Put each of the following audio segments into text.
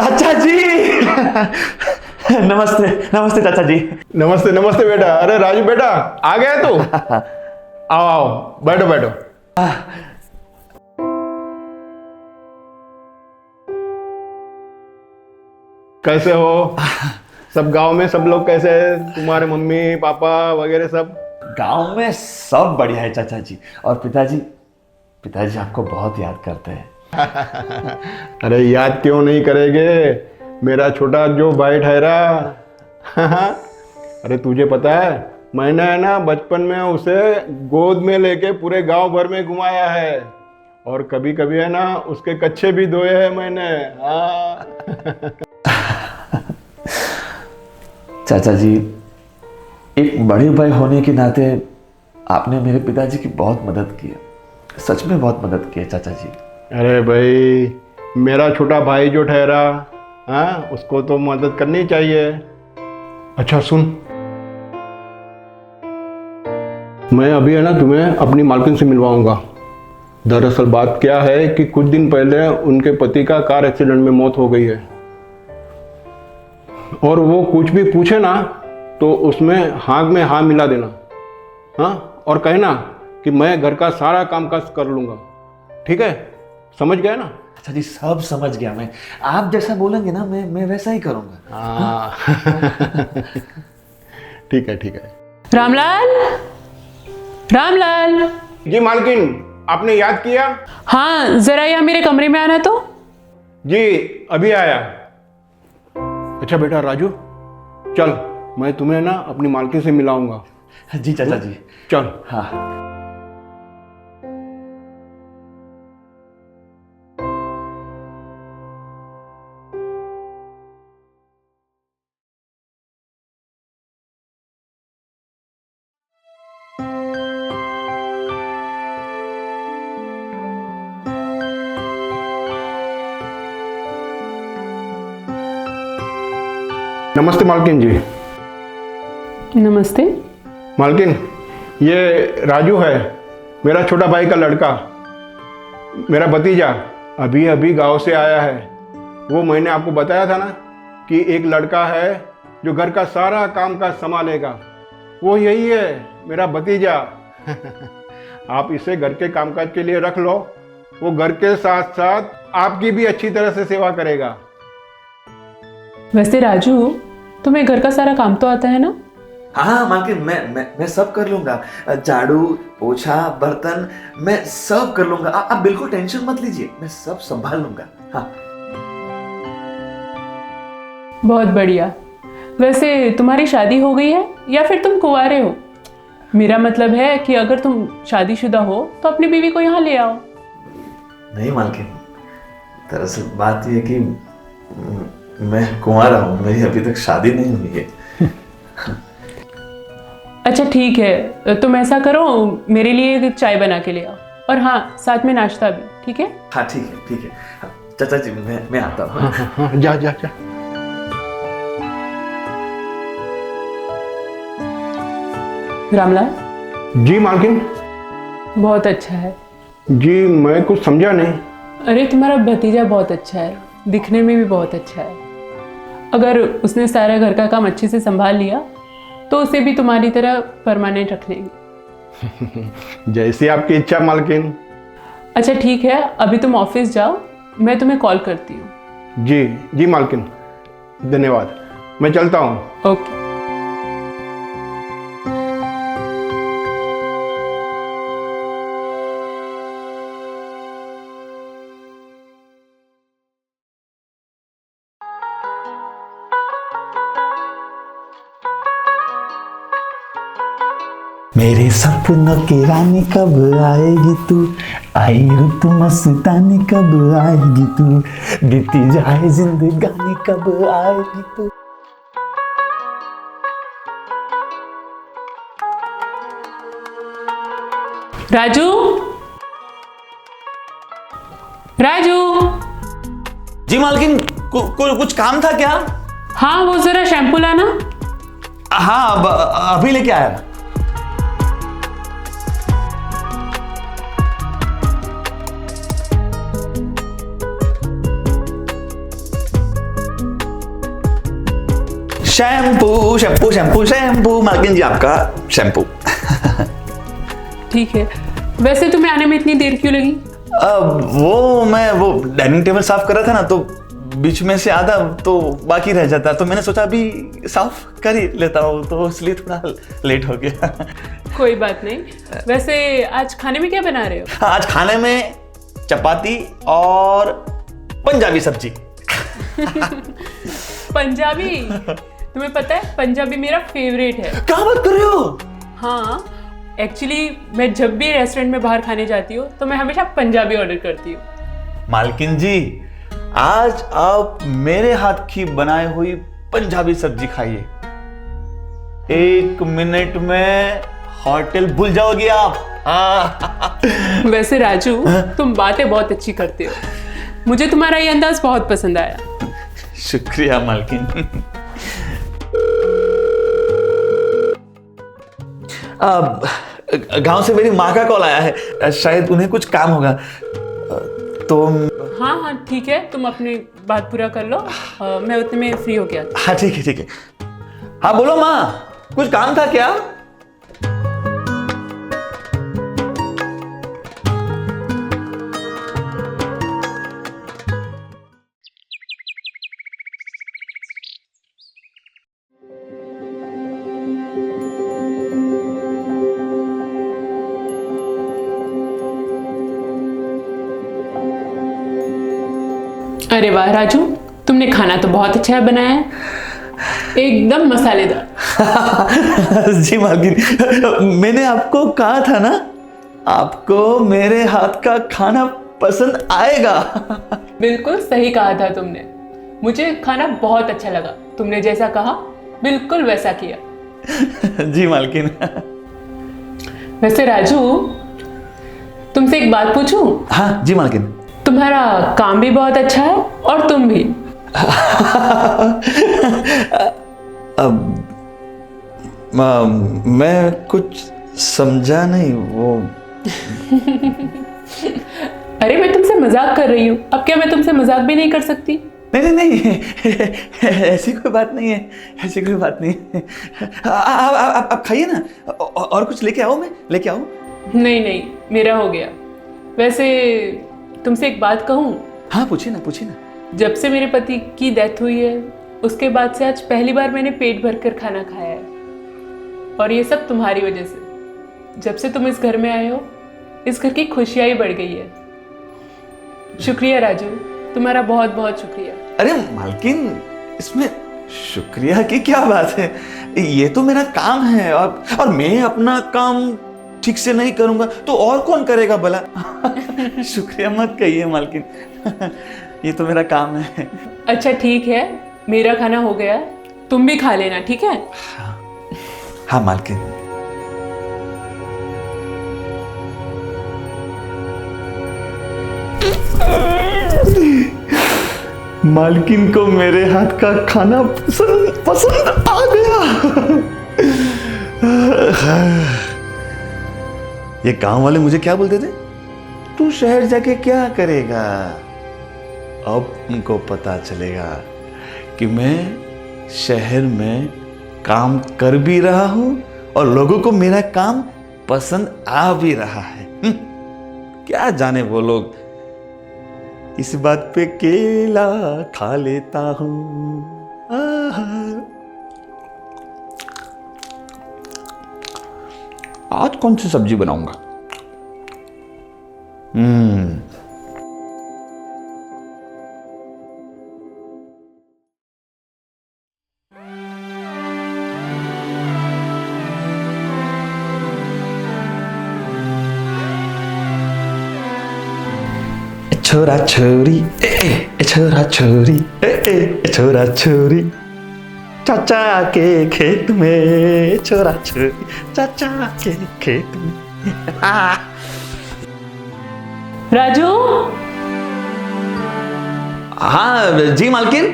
चाचा जी। नमस्ते नमस्ते चाचा जी। नमस्ते नमस्ते बेटा। अरे राजू बेटा, आ गया तू? आओ आओ, बैठो बैठो। कैसे हो? सब गांव में सब लोग कैसे हैं? तुम्हारे मम्मी पापा वगैरह सब? गांव में सब बढ़िया है चाचा जी। और पिताजी पिताजी आपको बहुत याद करते हैं। अरे याद क्यों नहीं करेंगे, मेरा छोटा जो भाई ठहरा। अरे तुझे पता है, मैंने है ना बचपन में उसे गोद में लेके पूरे गांव भर में घुमाया है, और कभी कभी है ना उसके कच्चे भी धोए हैं मैंने। हाँ। चाचा जी, एक बड़े भाई होने के नाते आपने मेरे पिताजी की बहुत मदद की है। सच में बहुत मदद की है चाचा जी। अरे भाई, मेरा छोटा भाई जो ठहरा, हाँ, उसको तो मदद करनी चाहिए। अच्छा सुन, मैं अभी है ना तुम्हें अपनी मालकिन से मिलवाऊंगा। दरअसल बात क्या है कि कुछ दिन पहले उनके पति का कार एक्सीडेंट में मौत हो गई है, और वो कुछ भी पूछे ना तो उसमें हाँ में हाँ मिला देना। हाँ, और कहना कि मैं घर का सारा काम काज कर लूँगा। ठीक है, समझ गए ना? अच्छा जी, सब समझ गया मैं। आप जैसा बोलेंगे ना मैं वैसा ही करूँगा। हाँ। ठीक है ठीक है। रामलाल, रामलाल। जी मालकिन, आपने याद किया? हाँ, जरा यहाँ मेरे कमरे में आना तो। जी अभी आया। अच्छा बेटा राजू, चल मैं तुम्हें ना अपनी मालकिन से मिलाऊंगा। जी चाचा जी। चल। हाँ। नमस्ते मालकिन जी। नमस्ते। मालकिन, ये राजू है, मेरा छोटा भाई का लड़का, मेरा भतीजा। अभी अभी गांव से आया है। वो मैंने आपको बताया था ना कि एक लड़का है जो घर का सारा काम काज संभालेगा, वो यही है, मेरा भतीजा। आप इसे घर के कामकाज के लिए रख लो, वो घर के साथ साथ आपकी भी अच्छी तरह से सेवा करेगा। वैसे राजू, तुम्हें घर का सारा काम तो आता है ना? हाँ मालकिन, मैं सब कर लूंगा। झाड़ू, पोछा, बर्तन, मैं सब कर लूंगा। आप बिल्कुल टेंशन मत लीजिए, मैं सब संभाल लूंगा। हाँ। बहुत बढ़िया। वैसे तुम्हारी शादी हो गई है या फिर तुम कुंवारे हो? मेरा मतलब है कि अगर तुम शादीशुदा हो तो अपनी बीवी को यहाँ ले आओ। नहीं मालकिन, दरअसल बात यह है कि मैं कुंवारा हूँ, मेरी अभी तक शादी नहीं हुई है। अच्छा ठीक है, तुम ऐसा करो, मेरे लिए चाय बना के ले आओ, और हाँ साथ में नाश्ता भी। ठीक है? हाँ ठीक है ठीक है। हाँ, चाचा जी मैं आता हूँ। हाँ, हाँ, जा जा जा। रामलाल। जी मालकिन। बहुत अच्छा है। जी मैं कुछ समझा नहीं। अरे तुम्हारा भतीजा बहुत अच्छा है, दिखने में भी बहुत अच्छा है। अगर उसने सारा घर का काम अच्छे से संभाल लिया तो उसे भी तुम्हारी तरह परमानेंट रख लेंगे। जैसी आपकी इच्छा मालकिन। अच्छा ठीक है, अभी तुम ऑफिस जाओ, मैं तुम्हें कॉल करती हूँ। जी जी मालकिन, धन्यवाद। मैं चलता हूँ। ओके। मेरे सपनों की रानी कब आएगी तू, आई रुत मस्तानी कब आएगी तू, बीती जाए जिंदगानी कब आएगी तू। राजू, राजू। जी मालकिन, कुछ काम था क्या? हाँ, वो जरा शैम्पू लाना। हाँ अभी लेके आया। शैम्पू शैम्पू शैम्पू शैम्पू, मालकिन जी आपका शैम्पू। ठीक है, वैसे तुम्हें आने में इतनी देर क्यों लगी? मैं डाइनिंग टेबल साफ कर रहा था ना, तो बीच में से आधा तो बाकी रह जाता, तो मैंने सोचा अभी साफ कर ही लेता हूँ, तो इसलिए थोड़ा लेट हो गया। कोई बात नहीं। वैसे आज खाने में क्या बना रहे हो? आज खाने में चपाती और पंजाबी सब्जी। पंजाबी? तुम्हें पता है पंजाबी मेरा फेवरेट है। क्या बात कर रहे हो? हाँ, एक्चुअली मैं जब भी रेस्टोरेंट में बाहर खाने जाती हूँ तो मैं हमेशा पंजाबी ऑर्डर करती हूँ। मालकिन जी, आज आप मेरे हाथ की बनाई हुई पंजाबी सब्जी खाइए, 1 मिनट में होटल भूल जाओगे आप। हाँ। वैसे राजू, तुम बातें बहुत अच्छी करते हो, मुझे तुम्हारा ये अंदाज बहुत पसंद आया। शुक्रिया मालकिन। अब गांव से मेरी माँ का कॉल आया है, शायद उन्हें कुछ काम होगा, तो हाँ हाँ ठीक है, तुम अपनी बात पूरा कर लो, मैं उतने में फ्री हो गया। हाँ ठीक है ठीक है। हाँ बोलो माँ, कुछ काम था क्या? अरे वाह राजू, तुमने खाना तो बहुत अच्छा बनाया है, एकदम मसालेदार। जी मालकिन, मैंने आपको कहा था ना, आपको मेरे हाथ का खाना पसंद आएगा। बिल्कुल सही कहा था तुमने, मुझे खाना बहुत अच्छा लगा, तुमने जैसा कहा बिल्कुल वैसा किया। जी मालकिन। वैसे राजू, तुमसे एक बात पूछूं? हाँ जी मालकिन। तुम्हारा काम भी बहुत अच्छा है और तुम भी। अब मैं कुछ समझा नहीं वो। अरे मैं तुमसे मजाक कर रही हूँ, अब क्या मैं तुमसे मजाक भी नहीं कर सकती? नहीं नहीं नहीं, ऐसी कोई बात नहीं है, ऐसी कोई बात नहीं है। आप खाइए ना, और कुछ लेके आओ, मैं लेके आऊँ? नहीं नहीं, मेरा हो गया। वैसे तुमसे एक बात कहूँ? हाँ पूछिए ना, पूछिए ना। जब से मेरे पति की डेथ हुई है, उसके बाद से आज पहली बार मैंने पेट भर कर खाना खाया है, और ये सब तुम्हारी वजह से। जब से तुम इस घर में आए हो, इस घर की खुशियाँ ही बढ़ गई है। शुक्रिया राजू, तुम्हारा बहुत बहुत शुक्रिया। अरे मालकिन, इसमें शुक्रिया की क्या बात है, ये तो मेरा काम है, और मैं अपना काम ठीक से नहीं करूंगा तो और कौन करेगा भला? शुक्रिया मत कहिए मालकिन, ये तो मेरा काम है। अच्छा ठीक है, मेरा खाना हो गया, तुम भी खा लेना, ठीक है? हाँ मालकिन। मालकिन को मेरे हाथ का खाना पसंद आ गया। ये गांव वाले मुझे क्या बोलते थे, तू शहर जाके क्या करेगा? अब उनको पता चलेगा कि मैं शहर में काम कर भी रहा हूं और लोगों को मेरा काम पसंद आ भी रहा है। क्या जाने वो लोग, इस बात पे केला खा लेता हूं। आज कौन सी सब्जी बनाऊंगा? छोरा छोरी छोरा छोरी छोरा छोरी, चाचा के खेत में, छोरा छोरी चाचा के खेत में। राजू। हाँ जी मालकिन।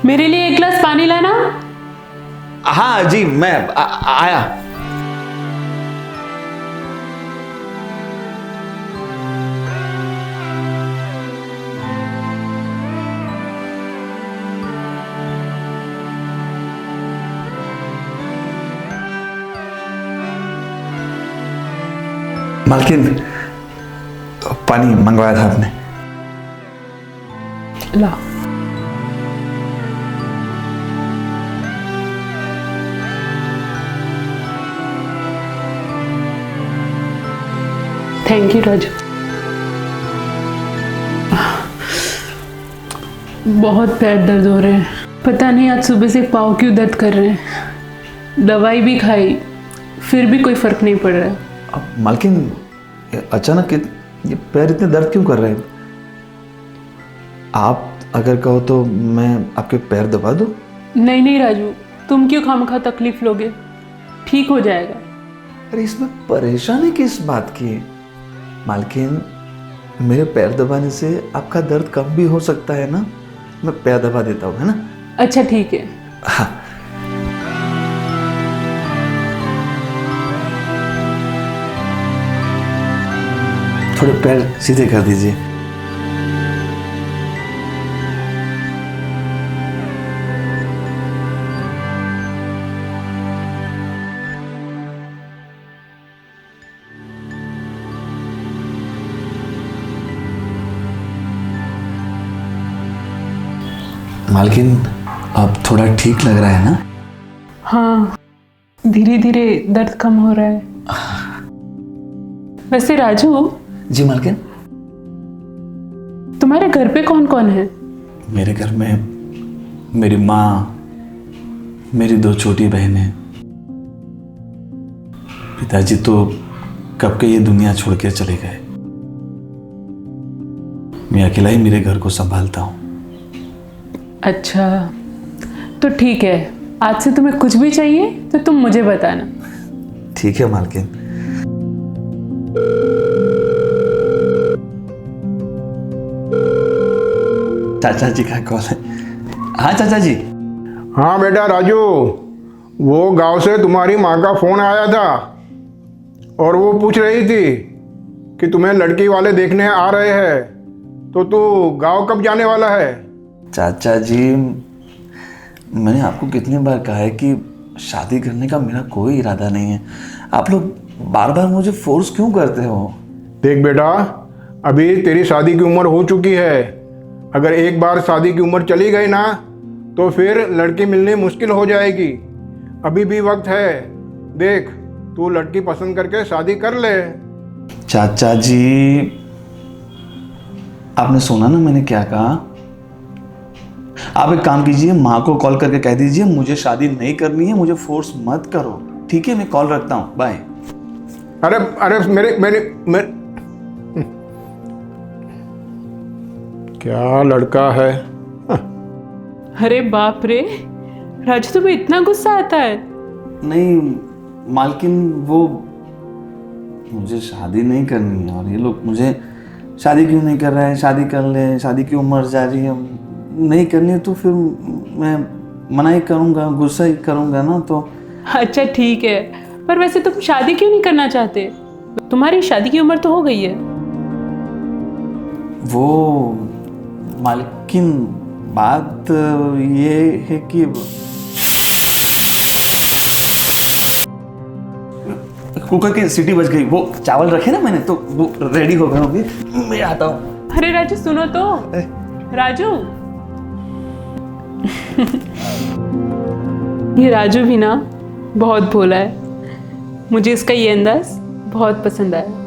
मेरे लिए एक गिलास पानी लाना। हाँ जी, मैं आया। मालकिन, पानी मंगवाया था आपने? ला। Thank you Raju. बहुत पैर दर्द हो रहे हैं, पता नहीं आज सुबह से पाँव क्यों दर्द कर रहे हैं। दवाई भी खाई, फिर भी कोई फर्क नहीं पड़ रहा है। अब मालकिन, अचानक ये पैर इतने दर्द क्यों कर रहे हैं? आप अगर कहो तो मैं आपके पैर दबा दूं? नहीं नहीं राजू, तुम क्यों खामखा तकलीफ लोगे, ठीक हो जाएगा। अरे इसमें परेशानी किस बात की है? मालकिन, मेरे पैर दबाने से आपका दर्द कम भी हो सकता है ना। मैं पैर दबा देता हूँ, है ना? अच्छा ठीक है। हाँ। थोड़े पैर सीधे कर दीजिए। मालकिन, अब थोड़ा ठीक लग रहा है ना? हाँ, धीरे धीरे दर्द कम हो रहा है। वैसे राजू, जी मालकिन। तुम्हारे घर पे कौन कौन है? मेरे घर में मेरी माँ, मेरी 2 छोटी बहनें। पिताजी तो कब के ये दुनिया छोड़ के चले गए। मैं अकेला ही मेरे घर को संभालता हूँ। अच्छा, तो ठीक है, आज से तुम्हें कुछ भी चाहिए तो तुम मुझे बताना। ठीक है मालकिन। चाचा जी का कॉल है। हाँ चाचा जी। हाँ बेटा राजू, वो गांव से तुम्हारी माँ का फ़ोन आया था और वो पूछ रही थी कि तुम्हें लड़की वाले देखने आ रहे हैं, तो तू गांव कब जाने वाला है? चाचा जी, मैंने आपको कितनी बार कहा है कि शादी करने का मेरा कोई इरादा नहीं है। आप लोग बार बार मुझे फोर्स क्यों करते हो? देख बेटा, अभी तेरी शादी की उम्र हो चुकी है। अगर एक बार शादी की उम्र चली गई ना तो फिर लड़की मिलनी मुश्किल हो जाएगी। अभी भी वक्त है। देख, तू लड़की पसंद करके शादी कर ले। चाचा जी, आपने सुना ना मैंने क्या कहा? आप एक काम कीजिए, माँ को कॉल करके कह दीजिए मुझे शादी नहीं करनी है, मुझे फोर्स मत करो। ठीक है, मैं कॉल रखता हूँ, बाय। अरे अरे मेरे क्या लड़का है। अरे बाप रे, राजू तुम्हें इतना गुस्सा आता है? नहीं मालकिन, वो मुझे शादी नहीं करनी है और ये लोग मुझे शादी क्यों नहीं कर रहे हैं। शादी कर ले, शादी की उम्र जा रही है, नहीं करनी है तो फिर मैं मना ही करूँगा, गुस्सा ही करूँगा ना। तो अच्छा ठीक है, पर वैसे तुम शादी क्यों नहीं करना चाहते? तुम्हारी शादी की उम्र तो हो गई है। वो मालकिन, बात ये है कि कुकर की सीटी बज गई। वो चावल रखे ना मैंने, तो वो रेडी हो गए होंगे, मैं आता हूँ। अरे राजू सुनो तो, राजू। ये राजू भी ना बहुत भोला है, मुझे इसका ये अंदाज बहुत पसंद आया।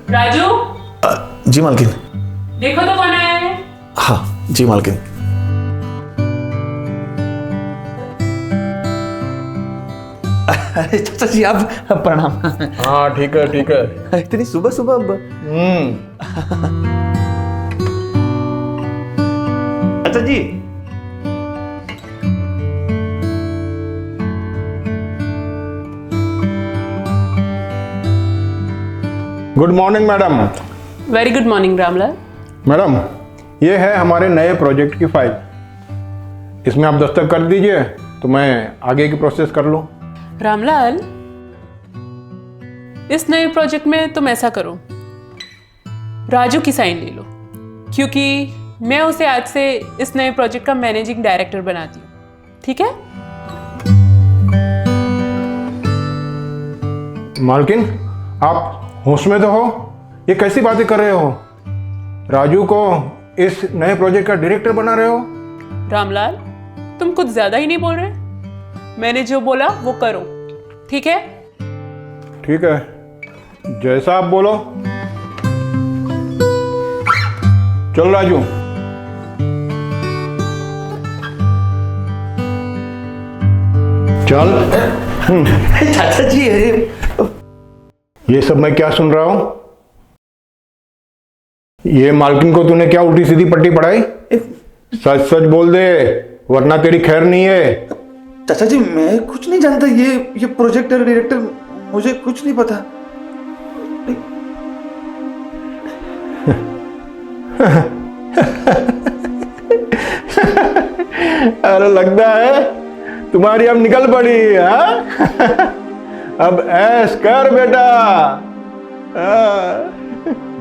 राजू, जी मालकिन। देखो तो कौन आया है। हाँ जी मालकिन। अरे चाचा जी, आप प्रणाम। हाँ ठीक है ठीक है। इतनी सुबह सुबह? चाचा ji, good morning madam. Very good morning Ramlal. Madam, ये है हमारे नए प्रोजेक्ट की फाइल। इसमें आप दस्तखत कर दीजिए तो मैं आगे की प्रोसेस कर लूँ। रामलाल, इस नए प्रोजेक्ट में तुम ऐसा करो, राजू की साइन ले लो, क्योंकि मैं उसे आज से इस नए प्रोजेक्ट का मैनेजिंग डायरेक्टर बनाती हूँ। ठीक है? मालकिन, आप होश में तो हो? ये कैसी बातें कर रहे हो? राजू को इस नए प्रोजेक्ट का डायरेक्टर बना रहे हो? रामलाल, तुम कुछ ज्यादा ही नहीं बोल रहे? मैंने जो बोला वो करो, ठीक है? ठीक है, जैसा आप बोलो। चल राजू। चल। चाचा जी, अरे ये सब मैं क्या सुन रहा हूं? ये मालकिन को तूने क्या उल्टी सीधी पट्टी पढ़ाई? सच सच बोल दे, वरना तेरी खैर नहीं है। चाचा जी, मैं कुछ नहीं जानता। ये प्रोजेक्टर डायरेक्टर, मुझे कुछ नहीं पता। अरे लगता है तुम्हारी अब निकल पड़ी, हाँ? अब ऐश कर बेटा।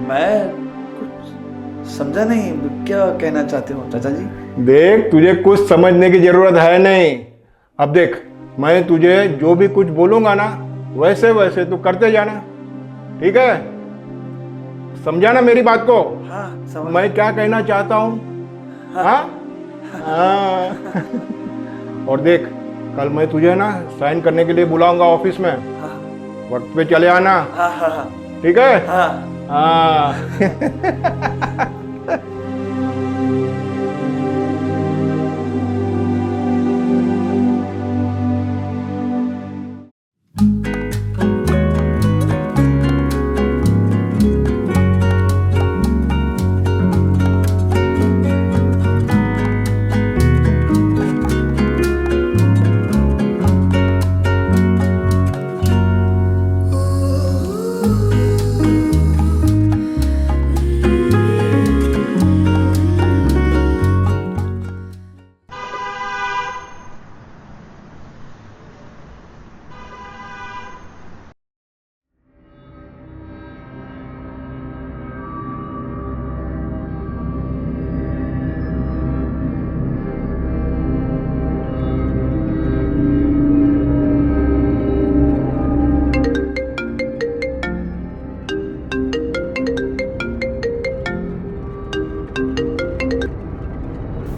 मैं कुछ समझा नहीं, क्या कहना चाहते हो चाचा जी? देख, तुझे कुछ समझने की जरूरत है नहीं। अब देख, मैं तुझे जो भी कुछ बोलूंगा ना, वैसे वैसे तू करते जाना, ठीक है? समझा ना मेरी बात को? हाँ, समझ। मैं क्या कहना चाहता हूँ? हाँ? हाँ। और देख, कल मैं तुझे ना साइन करने के लिए बुलाऊंगा ऑफिस में। हाँ वक्त पे चले आना, हाँ हाँ हाँ ठीक है? हाँ। हाँ।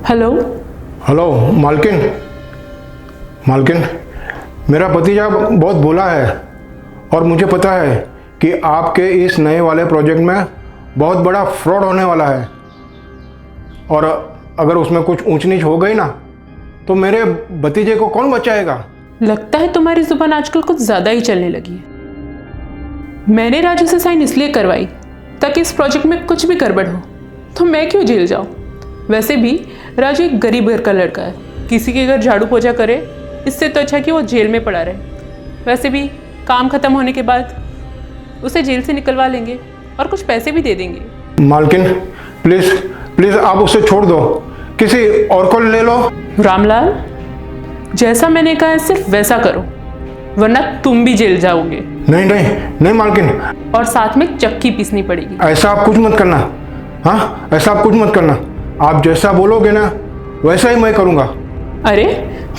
हेलो। हेलो मालकिन। मालकिन, मेरा भतीजा बहुत भोला है और मुझे पता है कि आपके इस नए वाले प्रोजेक्ट में बहुत बड़ा फ्रॉड होने वाला है, और अगर उसमें कुछ ऊंच नीच हो गई ना, तो मेरे भतीजे को कौन बचाएगा? लगता है तुम्हारी जुबान आजकल कुछ ज्यादा ही चलने लगी है। मैंने राजू से साइन इसलिए करवाई ताकि इस प्रोजेक्ट में कुछ भी गड़बड़ हो तो मैं क्यों जेल जाऊं। वैसे भी राजू एक गरीब घर का लड़का है, किसी के घर झाड़ू पोछा करे, इससे तो अच्छा कि वो जेल में पड़ा रहे। वैसे भी काम खत्म होने के बाद उसे जेल से निकलवा लेंगे और कुछ पैसे भी दे देंगे। मालकिन, प्लीज प्लीज आप उसे छोड़ दो, किसी और को ले लो। रामलाल, जैसा मैंने कहा है सिर्फ वैसा करो, वरना तुम भी जेल जाओगे। नहीं नहीं नहीं मालकिन, और साथ में चक्की पीसनी पड़ेगी। ऐसा आप कुछ मत करना। हाँ, ऐसा आप कुछ मत करना। आप जैसा बोलोगे ना, वैसा ही मैं करूँगा। अरे,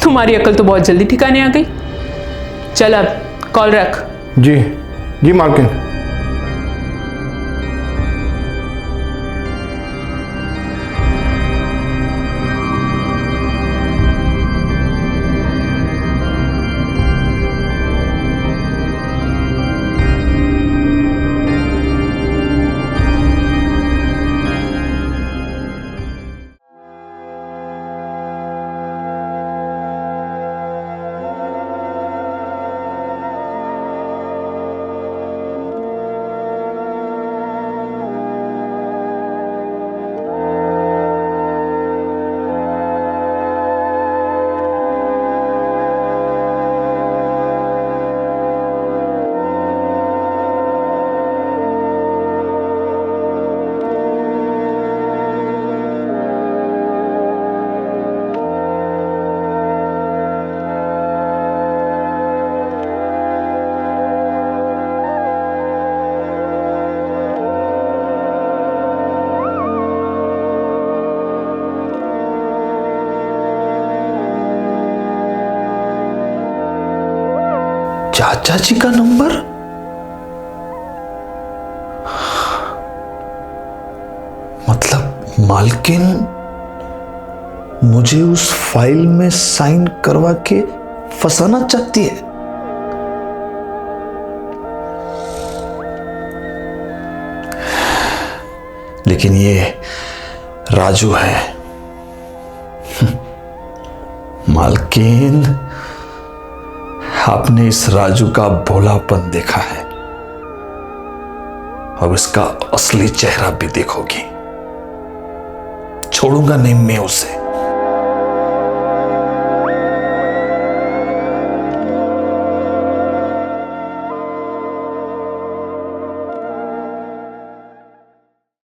तुम्हारी अकल तो बहुत जल्दी ठिकाने आ गई। चल अब कॉल रख। जी जी मालकिन। चाचा जी का नंबर? मतलब मालकिन मुझे उस फाइल में साइन करवा के फंसाना चाहती है। लेकिन ये राजू है। मालकिन, आपने इस राजू का भोलापन देखा है, अब इसका असली चेहरा भी देखोगी। छोड़ूंगा नहीं मैं उसे।